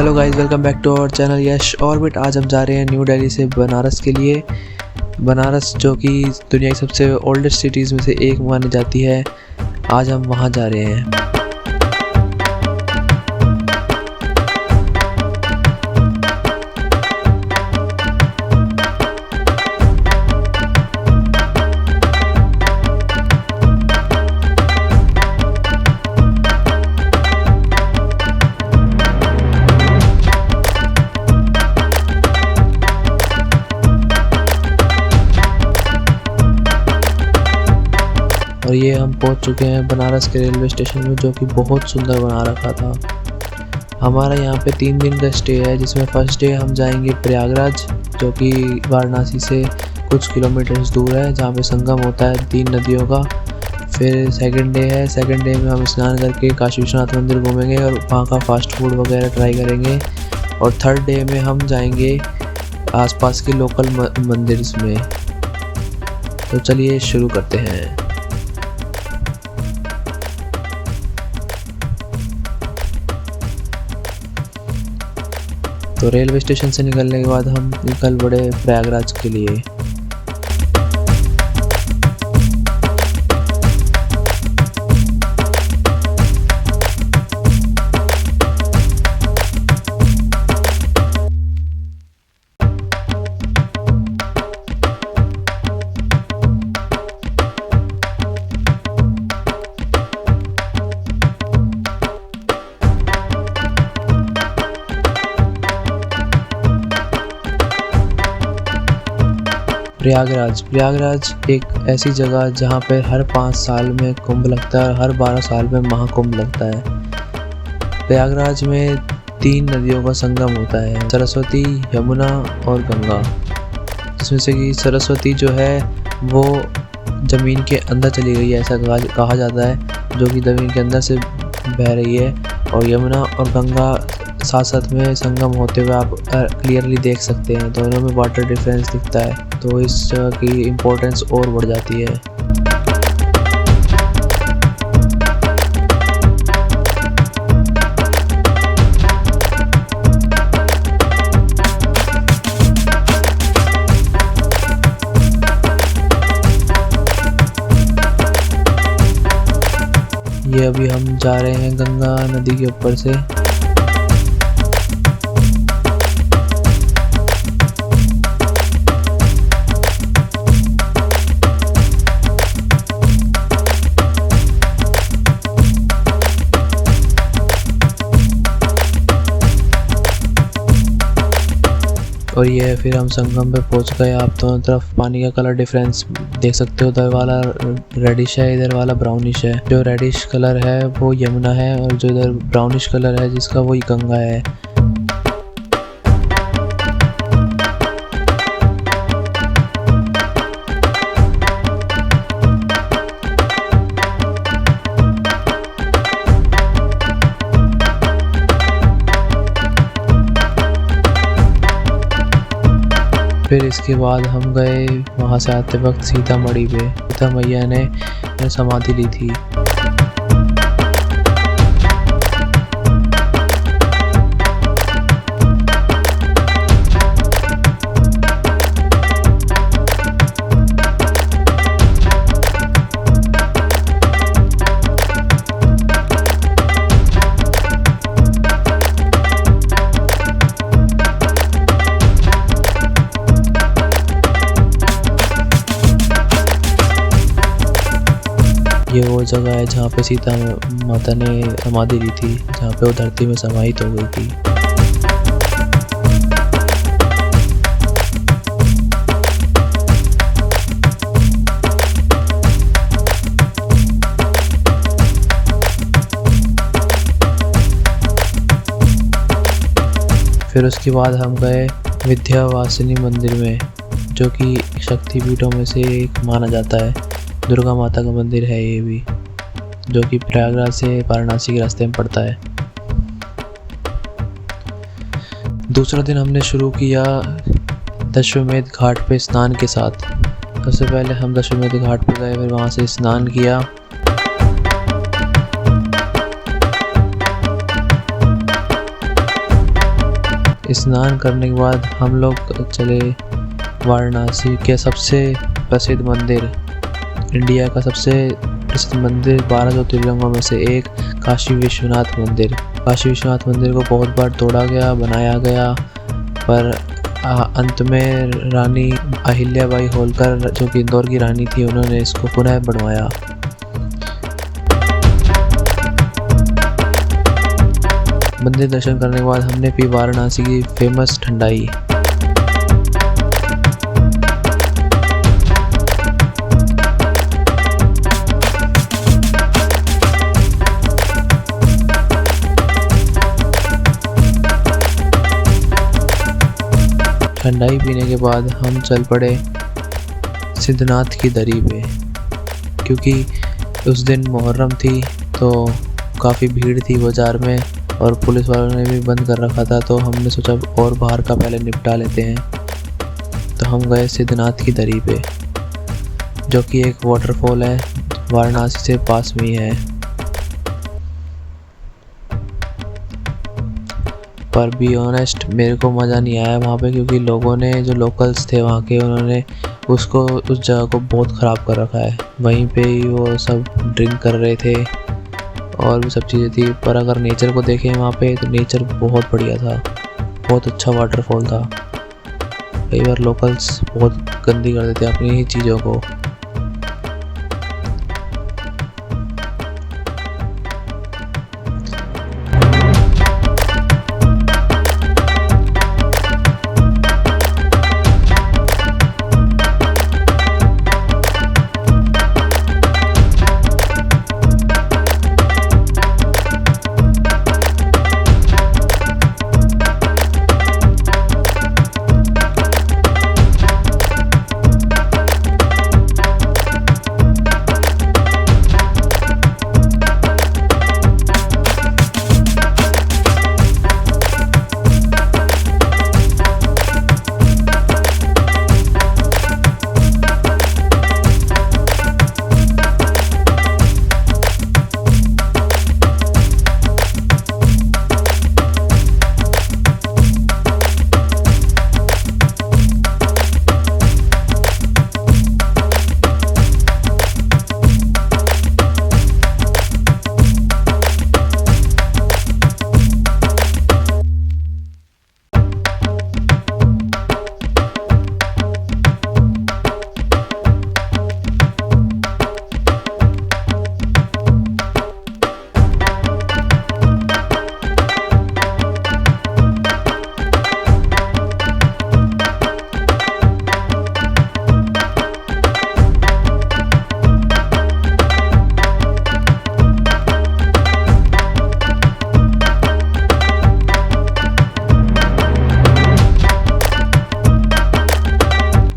Hello guys, welcome back to our channel Yash orbit. आज हम जा रहे हैं न्यू दिल्ली से बनारस के लिए। बनारस जो कि दुनिया की सबसे ओल्डेस्ट सिटीज़ में से एक मानी जाती है, आज हम वहां जा रहे हैं। और ये हम पहुंच चुके हैं बनारस के रेलवे स्टेशन में, जो कि बहुत सुंदर बना रखा था। हमारा यहाँ पे 3 दिन का स्टे है, जिसमें फर्स्ट डे हम जाएंगे प्रयागराज, जो कि वाराणसी से कुछ किलोमीटर्स दूर है, जहाँ पे संगम होता है 3 नदियों का। फिर सेकंड डे है, सेकंड डे में हम स्नान करके काशी विश्वनाथ मंदिर घूमेंगे और वहाँ का फास्ट फूड वगैरह ट्राई करेंगे। और थर्ड डे में हम जाएंगे आसपास के लोकल मंदिर में। तो चलिए शुरू करते हैं। तो रेलवे स्टेशन से निकलने के बाद हम निकल पड़े प्रयागराज के लिए। प्रयागराज एक ऐसी जगह जहाँ पे हर 5 साल में कुंभ लगता है और हर 12 साल में महाकुंभ लगता है। प्रयागराज में 3 नदियों का संगम होता है, सरस्वती, यमुना और गंगा। जिसमें से कि सरस्वती जो है वो ज़मीन के अंदर चली गई है, ऐसा कहा जाता है, जो कि ज़मीन के अंदर से बह रही है। और यमुना और गंगा साथ साथ में संगम होते हुए आप क्लियरली देख सकते हैं, दोनों में वाटर डिफरेंस दिखता है, तो इस जगह की इम्पोर्टेंस और बढ़ जाती है। ये अभी हम जा रहे हैं गंगा नदी के ऊपर से। और ये फिर हम संगम पे पहुंच गए। आप दोनों तरफ पानी का कलर डिफरेंस देख सकते हो, उधर वाला रेडिश है, इधर वाला ब्राउनिश है। जो रेडिश कलर है वो यमुना है और जो इधर ब्राउनिश कलर है जिसका वो गंगा है। फिर इसके बाद हम गए वहाँ से आते वक्त सीतामढ़ी पे। सीता मैया ने समाधि ली थी। ये वो जगह है जहाँ पे सीता माता ने समाधि ली थी, जहाँ पे वो धरती में समाहित हो गई थी। फिर उसके बाद हम गए विंध्यवासिनी मंदिर में, जो कि शक्तिपीठों में से एक माना जाता है। दुर्गा माता का मंदिर है ये भी, जो कि प्रयागराज से वाराणसी के रास्ते में पड़ता है। दूसरा दिन हमने शुरू किया दशाश्वमेध घाट पे स्नान के साथ। सबसे पहले हम दशाश्वमेध घाट पे गए, फिर वहाँ से स्नान किया। स्नान करने के बाद हम लोग चले वाराणसी के सबसे प्रसिद्ध मंदिर, इंडिया का सबसे प्रसिद्ध मंदिर, 12 ज्योतिर्लिंगों में से एक काशी विश्वनाथ मंदिर। काशी विश्वनाथ मंदिर को बहुत बार तोड़ा गया, बनाया गया, पर अंत में रानी अहिल्याबाई होलकर, जो कि इंदौर की रानी थी, उन्होंने इसको पुनः बनवाया। मंदिर दर्शन करने के बाद हमने पी वाराणसी की फेमस ठंडाई। ठंडाई पीने के बाद हम चल पड़े सिद्धनाथ की दरी पे, क्योंकि उस दिन मुहर्रम थी तो काफ़ी भीड़ थी बाज़ार में और पुलिस वालों ने भी बंद कर रखा था, तो हमने सोचा और बाहर का पहले निपटा लेते हैं। तो हम गए सिद्धनाथ की दरी पे, जो कि एक वाटरफॉल है, वाराणसी से पास में ही है। पर बी ऑनेस्ट मेरे को मज़ा नहीं आया वहाँ पे, क्योंकि लोगों ने, जो लोकल्स थे वहाँ के, उन्होंने उस जगह को बहुत ख़राब कर रखा है। वहीं पे ही वो सब ड्रिंक कर रहे थे और भी सब चीज़ें थी। पर अगर नेचर को देखें वहाँ पे, तो नेचर बहुत बढ़िया था, बहुत अच्छा वाटरफॉल था। कई बार लोकल्स बहुत गंदी कर देते अपनी ही चीज़ों को।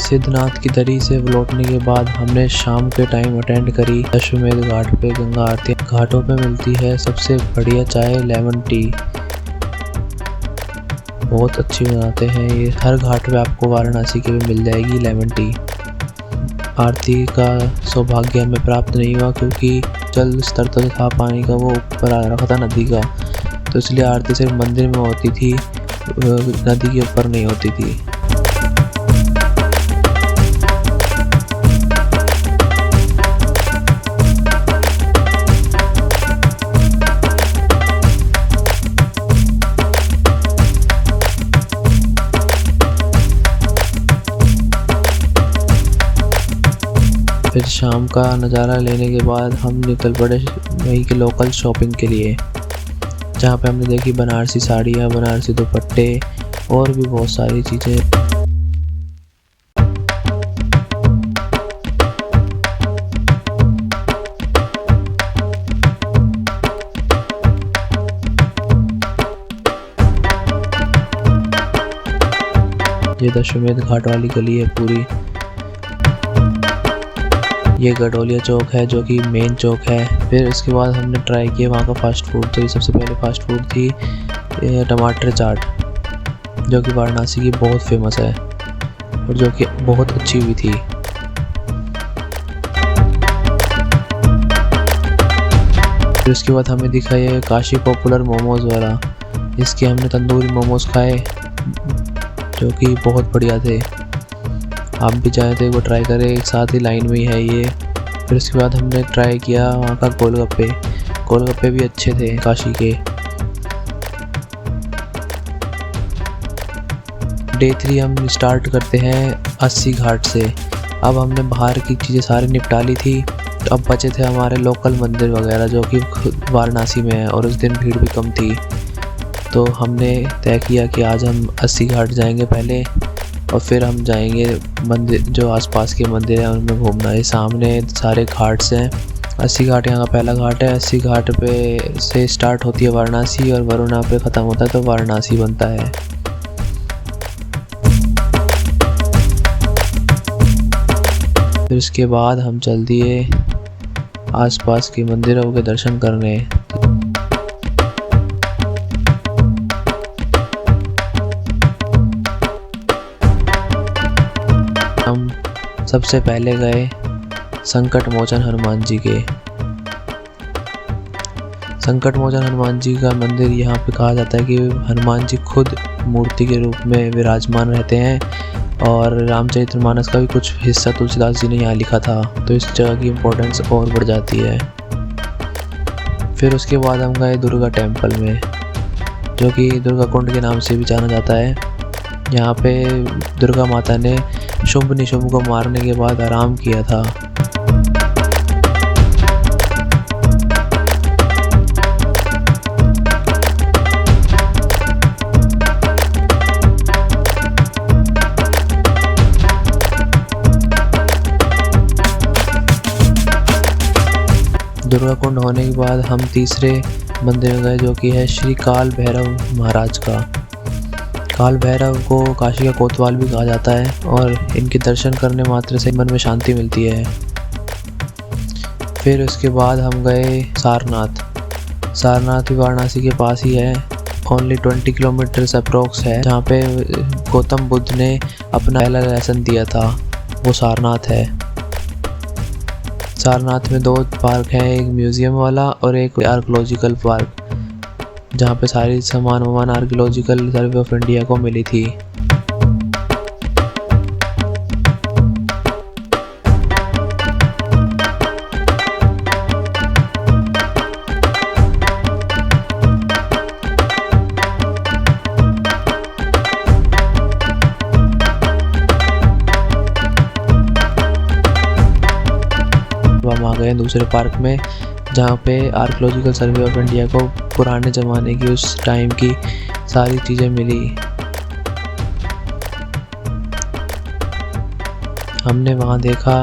सिद्धनाथ की दरी से लौटने के बाद हमने शाम के टाइम अटेंड करी दशाश्वमेध घाट पे गंगा आरती। घाटों पे मिलती है सबसे बढ़िया चाय, लेमन टी, बहुत अच्छी बनाते हैं ये। हर घाट पे आपको वाराणसी के भी मिल जाएगी लेमन टी। आरती का सौभाग्य हमें प्राप्त नहीं हुआ, क्योंकि जल स्तर तो था पानी का, वो ऊपर आ रखा था नदी का, तो इसलिए आरती सिर्फ मंदिर में होती थी, नदी के ऊपर नहीं होती थी। फिर शाम का नज़ारा लेने के बाद हम निकल पड़े वहीं के लोकल शॉपिंग के लिए, जहाँ पे हमने देखी बनारसी साड़ियाँ, बनारसी दुपट्टे और भी बहुत सारी चीज़ें। ये दशाश्वमेध घाट वाली गली है पूरी। ये गडोलिया चौक है, जो कि मेन चौक है। फिर इसके बाद हमने ट्राई किया वहाँ का फास्ट फूड। तो ये सबसे पहले फास्ट फूड थी टमाटर चाट, जो कि वाराणसी की बहुत फेमस है और जो कि बहुत अच्छी भी थी। फिर उसके बाद हमें दिखा ये काशी पॉपुलर मोमोज़ वाला। इसके हमने तंदूरी मोमोज़ खाए जो कि बहुत बढ़िया थे। आप भी चाहे तो एक बार ट्राई करें, एक साथ ही लाइन में ही है ये। फिर उसके बाद हमने ट्राई किया वहाँ का गोलगप्पे। गोलगप्पे भी अच्छे थे काशी के। डे 3 हम स्टार्ट करते हैं 80 घाट से। अब हमने बाहर की चीज़ें सारी निपटा ली थी, तो अब बचे थे हमारे लोकल मंदिर वगैरह जो कि वाराणसी में है, और उस दिन भीड़ भी कम थी। तो हमने तय किया कि आज हम 80 घाट जाएंगे पहले, और फिर हम जाएंगे मंदिर जो आसपास के मंदिर हैं उनमें घूमना। ये सामने सारे घाट्स हैं। 80 घाट यहाँ का पहला घाट है। 80 घाट पे से स्टार्ट होती है वाराणसी, और वरुणा पे ख़त्म होता है, तो वाराणसी बनता है। फिर उसके बाद हम चल दिए आसपास के मंदिरों के दर्शन करने। हम सबसे पहले गए संकट मोचन हनुमान जी के। संकट मोचन हनुमान जी का मंदिर यहाँ पे कहा जाता है कि हनुमान जी खुद मूर्ति के रूप में विराजमान रहते हैं, और रामचरितमानस का भी कुछ हिस्सा तुलसीदास जी ने यहाँ लिखा था, तो इस जगह की इम्पोर्टेंस और बढ़ जाती है। फिर उसके बाद हम गए दुर्गा टेम्पल में, जो कि दुर्गा कुंड के नाम से भी जाना जाता है। यहाँ पे दुर्गा माता ने शुंभ निशुंभ को मारने के बाद आराम किया था। दुर्गा कुंड होने के बाद हम तीसरे मंदिर में गए, जो कि है श्री काल भैरव महाराज का। काल भैरव को काशी का कोतवाल भी कहा जाता है, और इनके दर्शन करने मात्र से मन में शांति मिलती है। फिर उसके बाद हम गए सारनाथ। सारनाथ भी वाराणसी के पास ही है, ओनली 20 किलोमीटर अप्रोक्स है। जहाँ पे गौतम बुद्ध ने अपना पहला लेसन दिया था, वो सारनाथ है। सारनाथ में 2 पार्क हैं, एक म्यूज़ियम वाला और एक आर्कियोलॉजिकल पार्क, जहाँ पे सारी सामान आर्कियोलॉजिकल सर्वे ऑफ इंडिया को मिली थी। हम आ गए दूसरे पार्क में, जहाँ पे आर्कियोलॉजिकल सर्वे ऑफ इंडिया को पुराने ज़माने की उस टाइम की सारी चीज़ें मिली। हमने वहाँ देखा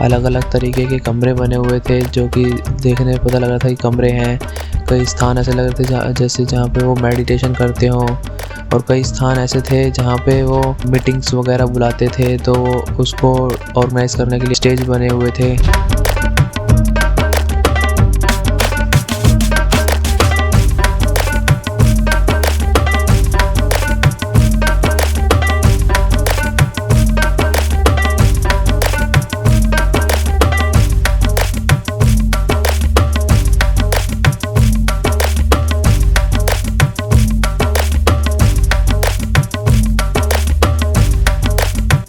अलग अलग तरीके के कमरे बने हुए थे, जो कि देखने में पता लग रहा था कि कमरे हैं। कई स्थान ऐसे लग रहे थे जैसे जहाँ पे वो मेडिटेशन करते हों, और कई स्थान ऐसे थे जहाँ पे वो मीटिंग्स वगैरह बुलाते थे, तो उसको ऑर्गेनाइज करने के लिए स्टेज बने हुए थे।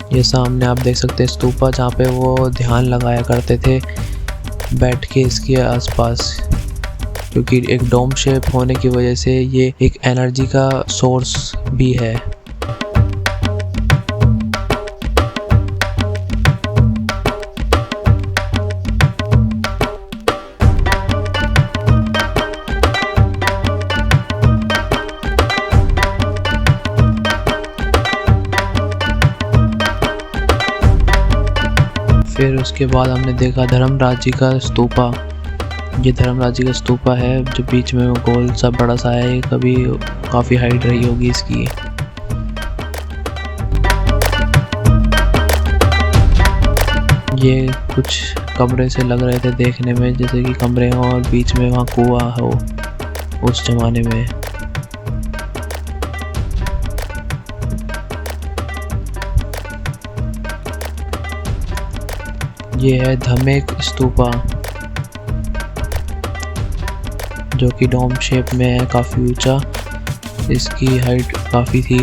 ये सामने आप देख सकते हैं स्तूपा, जहाँ पे वो ध्यान लगाया करते थे बैठ के इसके आसपास, क्योंकि एक डोम शेप होने की वजह से ये एक एनर्जी का सोर्स भी है। फिर उसके बाद हमने देखा धर्मराज जी का स्तूपा। ये धर्मराज जी का स्तूपा है, जो बीच में वो गोल सा बड़ा सा है। कभी काफ़ी हाइट रही होगी इसकी। ये कुछ कमरे से लग रहे थे देखने में, जैसे कि कमरे हों और बीच में वहाँ कुआं हो उस जमाने में। ये है धमेक स्तूपा, जो कि डोम शेप में है, काफ़ी ऊंचा। इसकी हाइट काफ़ी थी।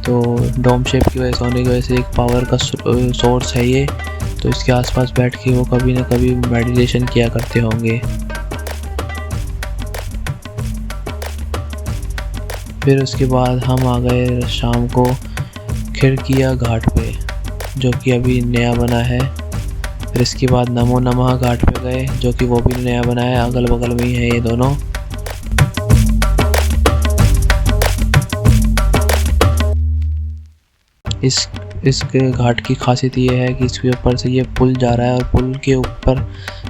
तो डोम शेप की वजह से होने की वजह से एक पावर का सोर्स है ये, तो इसके आसपास बैठ के वो कभी ना कभी मेडिटेशन किया करते होंगे। फिर उसके बाद हम आ गए शाम को खिड़किया घाट पे, जो कि अभी नया बना है। फिर इसके बाद नमो नमः घाट पे गए, जो कि वो भी नया बना है, अगल बगल में ही है ये दोनों। इस घाट की खासियत ये है कि इसके ऊपर से ये पुल जा रहा है और पुल के ऊपर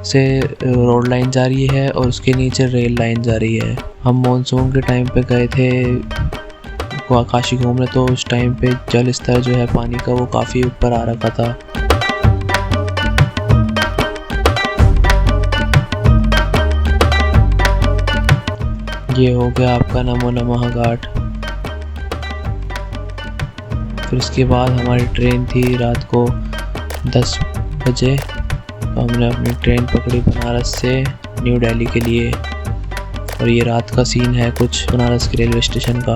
से रोड लाइन जा रही है और उसके नीचे रेल लाइन जा रही है। हम मॉनसून के टाइम पे गए थे काशी घूमने, तो उस टाइम पे जल स्तर जो है पानी का वो काफ़ी ऊपर आ रखा था। ये हो गया आपका नमो नमः घाट। फिर उसके बाद हमारी ट्रेन थी रात को 10 बजे, तो हमने अपनी ट्रेन पकड़ी बनारस से न्यू दिल्ली के लिए। और ये रात का सीन है कुछ बनारस के रेलवे स्टेशन का।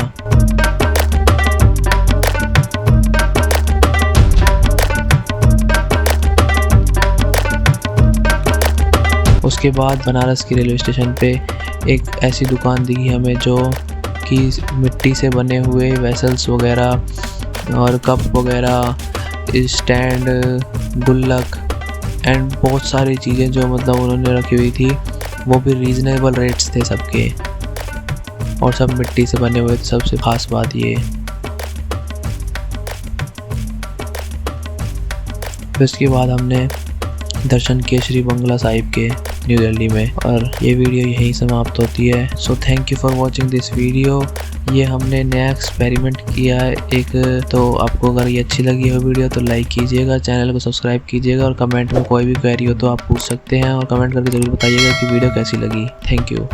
उसके बाद बनारस के रेलवे स्टेशन पे एक ऐसी दुकान दिखी हमें जो कि मिट्टी से बने हुए वेसल्स वगैरह और कप वगैरह, स्टैंड, गुल्लक एंड बहुत सारी चीज़ें जो मतलब उन्होंने रखी हुई थी, वो भी रीज़नेबल रेट्स थे सबके, और सब मिट्टी से बने हुए थे। सबसे ख़ास बात ये। फिर उसके बाद हमने दर्शन किए श्री बंगला साहिब के न्यू दिल्ली में, और ये वीडियो यहीं समाप्त होती है। So thank you for watching this video. ये हमने नया एक्सपेरिमेंट किया है एक, तो आपको अगर ये अच्छी लगी हो वीडियो तो लाइक कीजिएगा, चैनल को सब्सक्राइब कीजिएगा, और कमेंट में कोई भी क्वेरी हो तो आप पूछ सकते हैं, और कमेंट करके ज़रूर बताइएगा कि वीडियो कैसी लगी। Thank you.